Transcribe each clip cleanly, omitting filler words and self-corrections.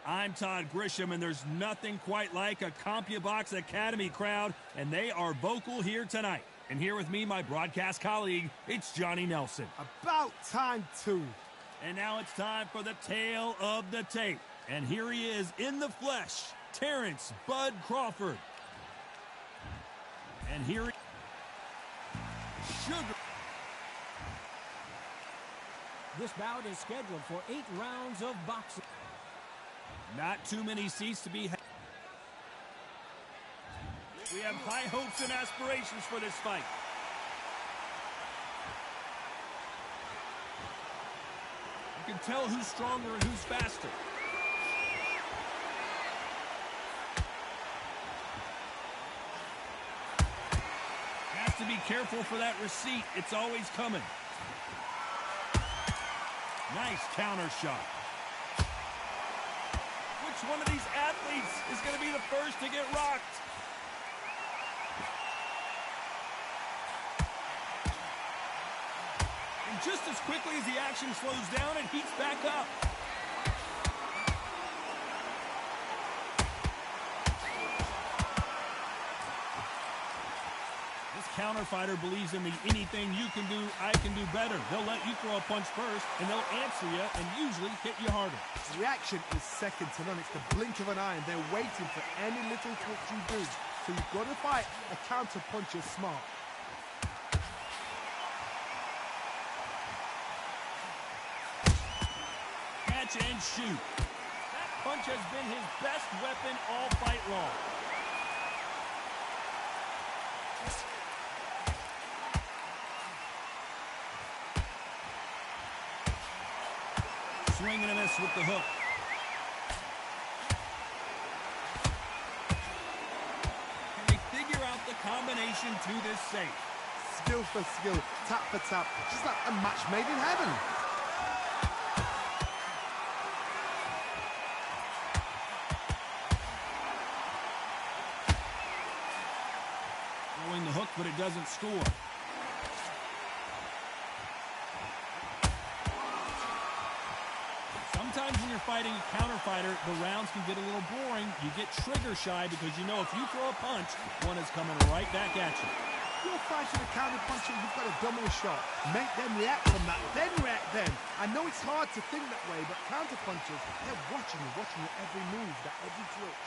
I'm Todd Grisham, and there's nothing quite like a CompuBox Academy crowd, and they are vocal here tonight. And here with me, my broadcast colleague, it's Johnny Nelson. About time, too. And now it's time for the tale of the tape. And here he is in the flesh, Terrence Bud Crawford. And here Sugar. This bout is scheduled for 8 rounds of boxing. Not too many seats to be had. We have high hopes and aspirations for this fight. You can tell who's stronger and who's faster. Has to be careful for that receipt. It's always coming. Nice counter shot. Which one of these athletes is going to be the first to get rocked? And just as quickly as the action slows down, it heats back up. This counter fighter believes in the anything you can do, I can do better. They'll let you throw a punch first, and they'll answer you and usually hit you harder. His reaction is second to none. It's the blink of an eye, and they're waiting for any little touch you do. So you've got to fight a counter puncher smart. Catch and shoot. That punch has been his best weapon all fight long. Swing and a miss with the hook. Can they figure out the combination to this safe? Skill for skill, tap for tap, just like a match made in heaven. Throwing the hook, but it doesn't score. Sometimes when you're fighting a counter fighter, the rounds can get a little boring. You get trigger shy because you know if you throw a punch, one is coming right back at you. If you're fighting a counter puncher, you've got to double a shot. Make them react from that, then react then. I know it's hard to think that way, but counter punchers, they're watching you every move, that every twitch.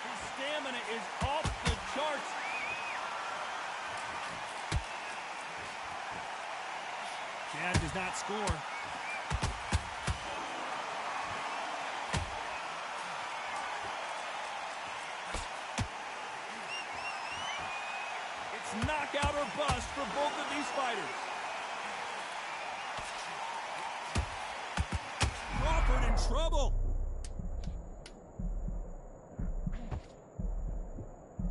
His stamina is off the charts. Chad does not score. It's knockout or bust for both of these fighters. Crawford in trouble.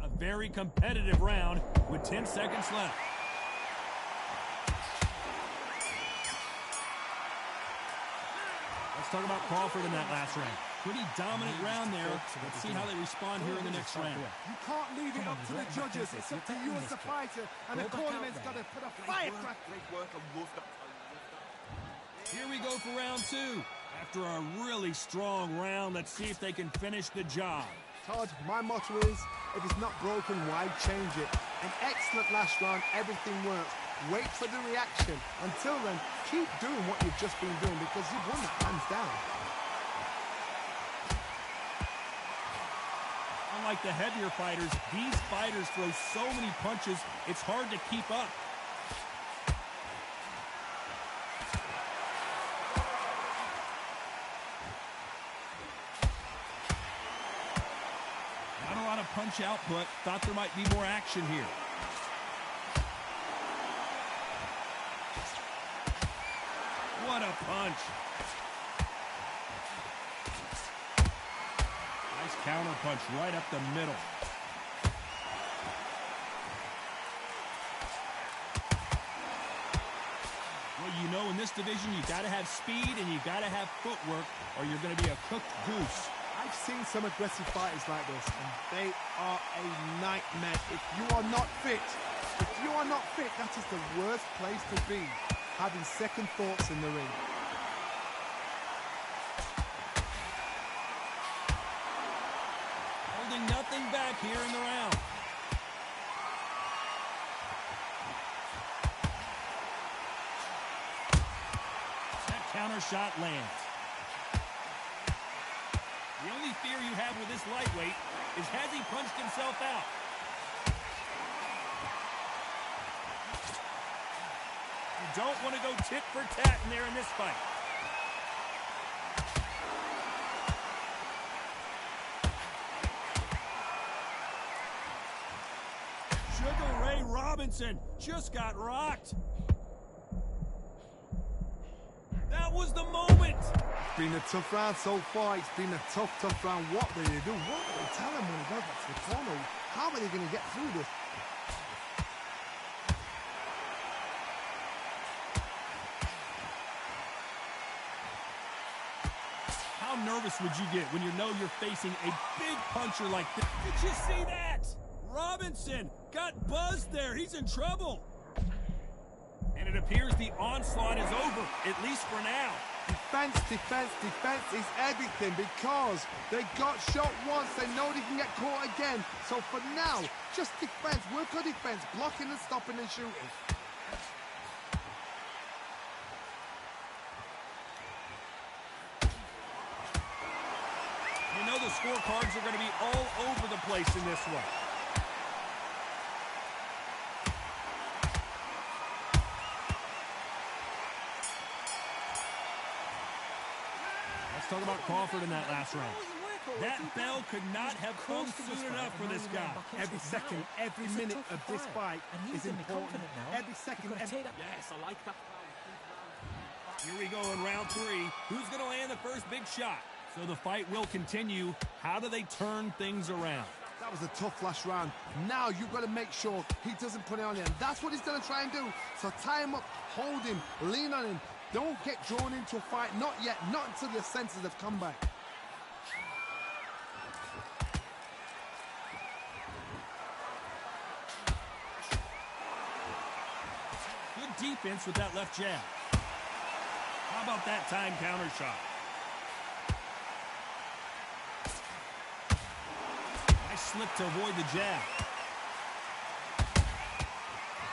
A very competitive round with 10 seconds left. Let's talk about Crawford in that last round. Pretty dominant round there. Let's see how they respond here in the next round. You can't leave it up to the judges. It's up to you as the fighter, and the tournament's got to put a firecracker. Here we go for round 2. After a really strong round, let's see if they can finish the job. Todd, my motto is, if it's not broken, why change it? An excellent last round, everything works. Wait for the reaction. Until then, keep doing what you've just been doing because you've won that hands down. Unlike the heavier fighters, these fighters throw so many punches, it's hard to keep up. Not a lot of punch output. Thought there might be more action here. What a punch. Nice counter punch right up the middle. Well, you know, in this division, you got to have speed and you got to have footwork, or you're going to be a cooked goose. I We've seen some aggressive fighters like this, and they are a nightmare. If you are not fit, that is the worst place to be, having second thoughts in the ring. Holding nothing back here in the round. That counter shot lands. The only fear you have with this lightweight is, has he punched himself out? You don't want to go tit for tat in there in this fight. Sugar Ray Robinson just got rocked. That was the moment. It's been a tough round so far. It's been a tough round. What will they do? What will they tell him when he goes back to the corner? How are they going to get through this? How nervous would you get when you know you're facing a big puncher like this? Did you see that? Robinson got buzzed there. He's in trouble. And it appears the onslaught is over, at least for now. Defense is everything, because they got shot once. They know they can get caught again. So for now, just defense. Work on defense. Blocking and stopping and shooting. You know the scorecards are going to be all over the place in this one. Let's talk about Crawford in that last round. That bell could not have come soon enough for this guy. Every second, every minute of this fight is important. Every second, Yes, I like that. Here we go in round 3. Who's going to land the first big shot? So the fight will continue. How do they turn things around? That was a tough last round. Now you've got to make sure he doesn't put it on you. And that's what he's going to try and do. So tie him up, hold him, lean on him. Don't get drawn into a fight. Not yet. Not until your senses have come back. Good defense with that left jab. How about that time counter shot? Nice slip to avoid the jab.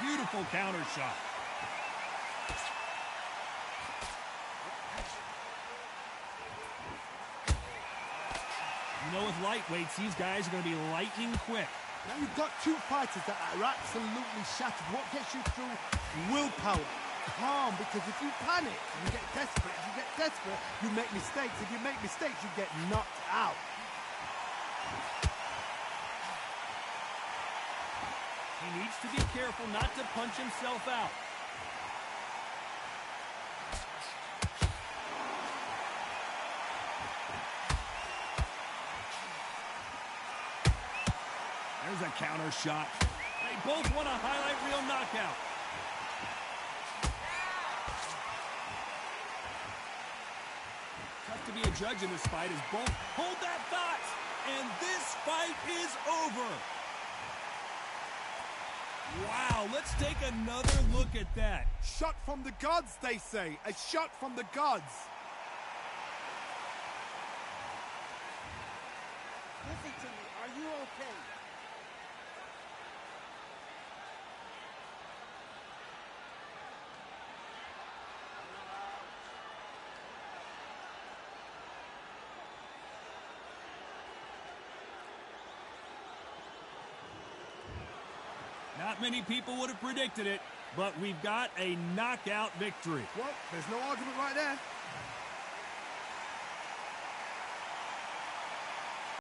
Beautiful counter shot. You know, with lightweights, these guys are going to be lightning quick. Now you've got two fighters that are absolutely shattered. What gets you through? Willpower. Calm, because if you panic, you get desperate. If you get desperate, you make mistakes. If you make mistakes, you get knocked out. He needs to be careful not to punch himself out. There's a counter shot. They both want a highlight reel knockout. Tough to be a judge in this fight as both hold that thought. And this fight is over. Wow, let's take another look at that. Shot from the gods, they say. A shot from the gods. Listen to me. Are you okay? Not many people would have predicted it, but we've got a knockout victory. Well, there's no argument right there.